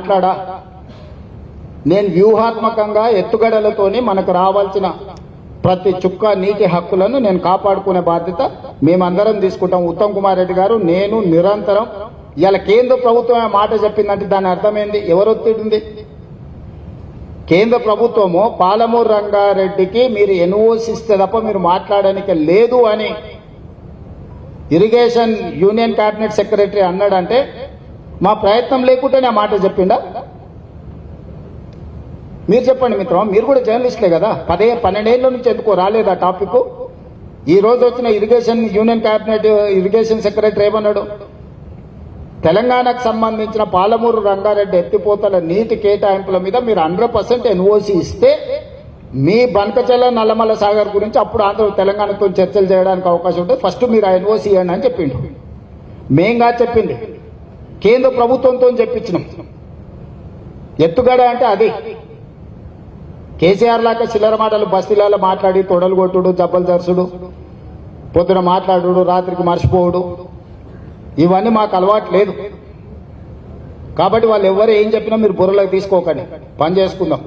మాట్లాడా. నేను వ్యూహాత్మకంగా ఎత్తుగడలతోని మనకు రావాల్సిన ప్రతి చుక్క నీటి హక్కులను నేను కాపాడుకునే బాధ్యత మేమందరం తీసుకుంటాం. ఉత్తమ్ కుమార్ రెడ్డి గారు, నేను నిరంతరం. ఇలా కేంద్ర ప్రభుత్వం మాట చెప్పిందంటే దాని అర్థమైంది, ఎవరు ఒత్తిడి ఉంది? కేంద్ర ప్రభుత్వము పాలమూరు రంగారెడ్డికి మీరు ఎన్ఓసి ఇస్తే తప్ప మీరు మాట్లాడడానికి లేదు అని ఇరిగేషన్ యూనియన్ క్యాబినెట్ సెక్రటరీ అన్నాడంటే మా ప్రయత్నం లేకుంటేనే ఆ మాట చెప్పిండా? మీరు చెప్పండి మిత్రం, మీరు కూడా జర్నలిస్టులే కదా. 12 ఏళ్ళ నుంచి ఎందుకో రాలేదు ఆ టాపిక్. ఈ రోజు వచ్చిన irrigation union cabinet irrigation secretary ఏమన్నాడు? తెలంగాణకు సంబంధించిన పాలమూరు రంగారెడ్డి ఎత్తిపోతల నీటి కేటాయింపుల మీద మీరు 100% ఎన్ఓసి ఇస్తే మీ బనకచల్ల నల్లమల్ల సాగర్ గురించి అప్పుడు ఆంధ్ర తెలంగాణతో చర్చలు చేయడానికి అవకాశం ఉంటుంది, ఫస్ట్ మీరు ఆ ఎన్ఓసి ఇవ్వండి అని చెప్పిండు. మేంగా చెప్పింది కేంద్ర ప్రభుత్వంతో చెప్పించినాం. ఎత్తుగడ అంటే అది. కేసీఆర్ లాగా చిల్లర మాటలు బస్తీలలో మాట్లాడి తొడలు కొట్టుడు, జబ్బలు జరుసుడు, పొద్దున మాట్లాడు, రాత్రికి మర్చిపోవుడు, ఇవన్నీ మాకు అలవాటు లేదు. కాబట్టి వాళ్ళు ఎవరు ఏం చెప్పినా మీరు బుర్రలోకి తీసుకోకండి, పని చేసుకుందాం.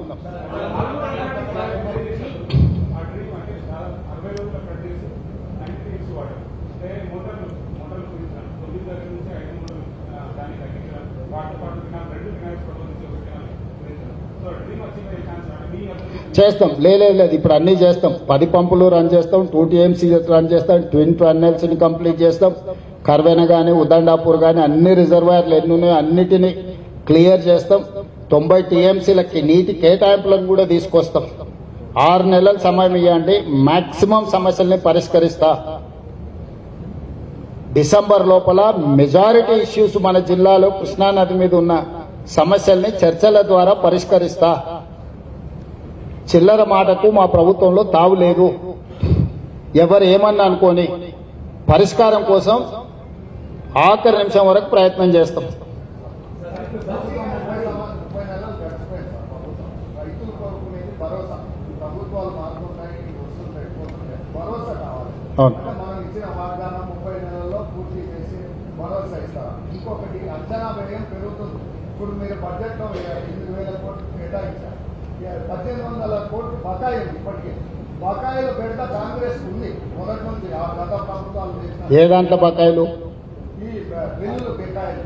చేస్తాం, లేదు ఇప్పుడు అన్నీ చేస్తాం. 10 పంపులు రన్ చేస్తాం, 2 TMC రన్ చేస్తాం, ట్విన్ టన్నెల్స్ని కంప్లీట్ చేస్తాం. కర్వేన కానీ ఉదండాపూర్ కానీ అన్ని రిజర్వాయర్లు ఎన్ని ఉన్నాయో అన్నిటినీ క్లియర్ చేస్తాం. 90 TMCలకి నీటి కేటాయింపులను కూడా తీసుకొస్తాం. 6 నెలల సమయం ఇవ్వండి, మాక్సిమం సమస్యల్ని పరిష్కరిస్తా. డిసెంబర్ లోపల మెజారిటీ ఇష్యూస్ మన జిల్లాలో కృష్ణానది మీద ఉన్న సమస్యల్ని చర్చల ద్వారా పరిష్కరిస్తా. చిల్లర మాటకు మా ప్రభుత్వంలో తావు లేదు. ఎవరు ఏమన్నా అనుకోని పరిష్కారం కోసం ఆఖరి నిమిషం వరకు ప్రయత్నం చేస్తాం. అవును. ఇంకొకటి అంచనా వ్యయం పెరుగుతుంది. ఇప్పుడు మీరు బడ్జెట్లో 8,000 కోట్లు కేటాయించారు, 1,800 కోట్లు బకాయిలు. ఇప్పటికే బకాయిలు పెడతా కాంగ్రెస్ ఉంది మొదటి నుంచి. ఆ గత ప్రభుత్వాలు చేసిన ఏ దాంట్లో బకాయిలు? ఈ బిల్లులు బకాయిలు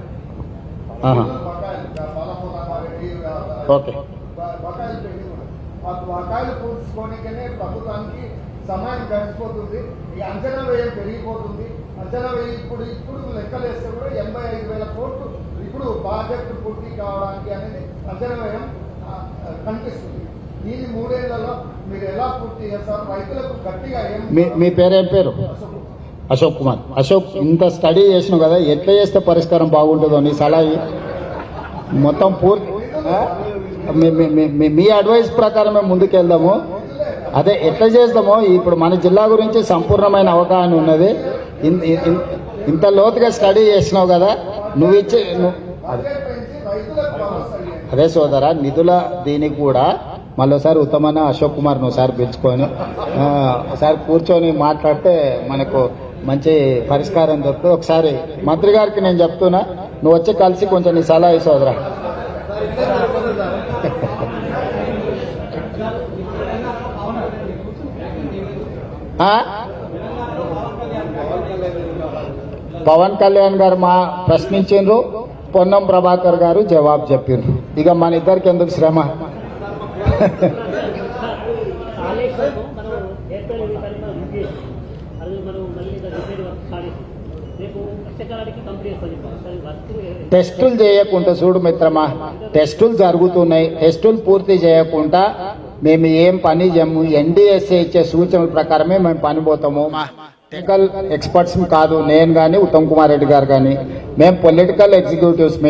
బకాయిలు పెండి కూడా ఆ బకాయిలు పూర్చుకోనికనే ప్రభుత్వానికి సమయం గడిచిపోతుంది. ఈ అంచనా వ్యయం పెరిగిపోతుంది. అంచనా వ్యయం ఇప్పుడు లెక్కలేస్తే కూడా 85,000 కోట్లు ఇప్పుడు ప్రాజెక్టు పూర్తి కావడానికి అనేది అంచనా వ్యయం కనిపిస్తుంది. దీన్ని 3 ఏళ్లలో మీరు ఎలా పూర్తి చేస్తారు? రైతులకు గట్టిగా మీ పేరేం పేరు? అశోక్ కుమార్. అశోక్, ఇంత స్టడీ చేసినావు కదా, ఎట్లా చేస్తే పరిష్కారం బాగుంటుందో నీ సలహా మొత్తం పూర్తి మీ అడ్వైస్ ప్రకారమే ముందుకెళ్దాము. అదే ఎట్లా చేద్దామో. ఇప్పుడు మన జిల్లా గురించి సంపూర్ణమైన అవగాహన ఉన్నది. ఇంత లోతుగా స్టడీ చేసినావు కదా, నువ్వు ఇచ్చే అదే సోదరా, నిధుల దీనికి కూడా మళ్ళీసారి ఉత్తమన్న అశోక్ కుమార్ను ఒకసారి పిలుచుకొని ఒకసారి కూర్చొని మాట్లాడితే మనకు మంచి పరిష్కారం దొరుకుతుంది. ఒకసారి మంత్రి గారికి నేను చెప్తున్నా, నువ్వు వచ్చి కలిసి కొంచెం నీ సలహా సోదరా. పవన్ కళ్యాణ్ గారు మా ప్రశ్నించారు, పొన్నం ప్రభాకర్ గారు జవాబు చెప్పారు. ఇక మన ఇద్దరికి ఎందుకు శ్రమ? టెస్టులు చేయకుండా చూడు మిత్రమా, టెస్టులు జరుగుతున్నాయి. టెస్టులు పూర్తి చేయకుండా మేము ఏం పని చేయము. NDSA ఇచ్చే సూచనల ప్రకారమే మేము పని పోతాము. టెక్నికల్ ఎక్స్పర్ట్స్ కాదు నేను కానీ ఉత్తమ్ కుమార్ రెడ్డి గారు కానీ. మేము political executives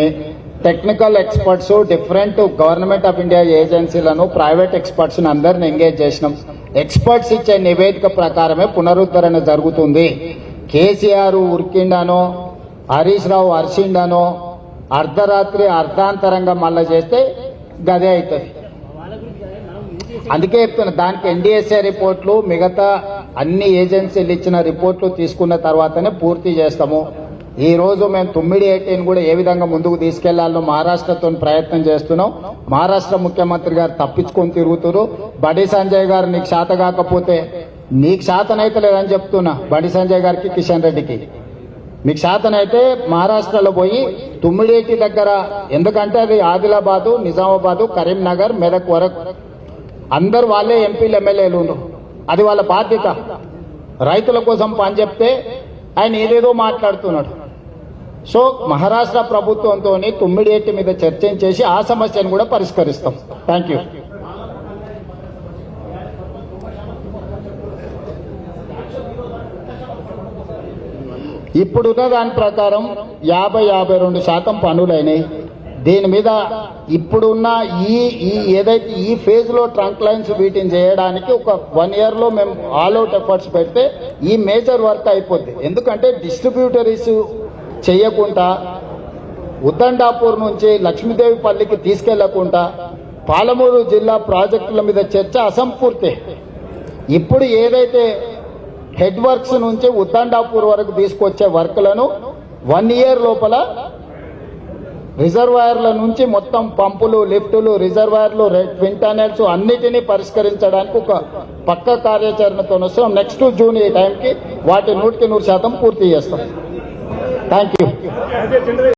technical experts different government of India ఏజెన్సీలను ప్రైవేట్ ఎక్స్పర్ట్స్ని అందరిని ఎంగేజ్ చేసినాం. ఎక్స్పర్ట్స్ ఇచ్చే నివేదిక ప్రకారమే పునరుద్ధరణ జరుగుతుంది. కేసీఆర్ ఉరికిండానో, హరీష్ రావు అరిసిండానో, అర్ధరాత్రి అర్ధాంతరంగా మళ్ళా చేస్తే గదే అవుతుంది. అందుకే చెప్తున్నా, దానికి NDSA రిపోర్ట్లు మిగతా అన్ని ఏజెన్సీలు ఇచ్చిన రిపోర్ట్లు తీసుకున్న తర్వాతనే పూర్తి చేస్తాము. ఈ రోజు మేము 9/18 కూడా ఏ విధంగా ముందుకు తీసుకెళ్లాలో మహారాష్ట్రతో ప్రయత్నం చేస్తున్నాం. మహారాష్ట్ర ముఖ్యమంత్రి గారు తప్పించుకొని తిరుగుతున్నారు. బండి సంజయ్ గారు నీకు శాత కాకపోతే నీకు శాతనైతే లేదని చెప్తున్నా. బండి సంజయ్ గారికి, కిషన్ రెడ్డికి మీకు శాతనైతే మహారాష్ట్రలో పోయి 9/18 దగ్గర, ఎందుకంటే అది ఆదిలాబాదు, నిజామాబాదు, కరీంనగర్, మెదక్ వరకు అందరు వాళ్ళే ఎంపీలు, ఎమ్మెల్యేలు ఉన్నారు. అది వాళ్ళ బాధ్యత. రైతుల కోసం పని చెప్తే ఆయన ఏదేదో మాట్లాడుతున్నాడు. సో మహారాష్ట్ర ప్రభుత్వంతో 9/18 మీద చర్చించేసి ఆ సమస్యను కూడా పరిష్కరిస్తాం. Thank you. ఇప్పుడున్న దాని ప్రకారం 50-52% పనులైనాయి. దీని మీద ఇప్పుడున్న ఈ ఏదైతే ఈ ఫేజ్ లో ట్రంక్ లైన్స్ వీటిని చేయడానికి ఒక 1 year లో మేము ఆల్ అవుట్ ఎఫర్ట్స్ పెడితే ఈ మేజర్ వర్క్ అయిపోద్ది. ఎందుకంటే డిస్ట్రిబ్యూటరీస్ చేయకుండా, ఉద్దండాపూర్ నుంచి లక్ష్మీదేవిపల్లికి తీసుకెళ్లకుండా పాలమూరు జిల్లా ప్రాజెక్టుల మీద చర్చ అసంపూర్తి. ఇప్పుడు ఏదైతే హెడ్ వర్క్స్ నుంచి ఉద్దండాపూర్ వరకు తీసుకొచ్చే వర్క్లను 1 year లోపల రిజర్వాయర్ల నుంచి మొత్తం పంపులు, లిఫ్టులు, రిజర్వాయర్లు, ట్విన్ టనెల్స్ అన్నిటినీ పరిష్కరించడానికి ఒక పక్క కార్యాచరణతో వస్తాం. నెక్స్ట్ జూన్ ఈ టైంకి వాటి 100% పూర్తి చేస్తాం. Thank you.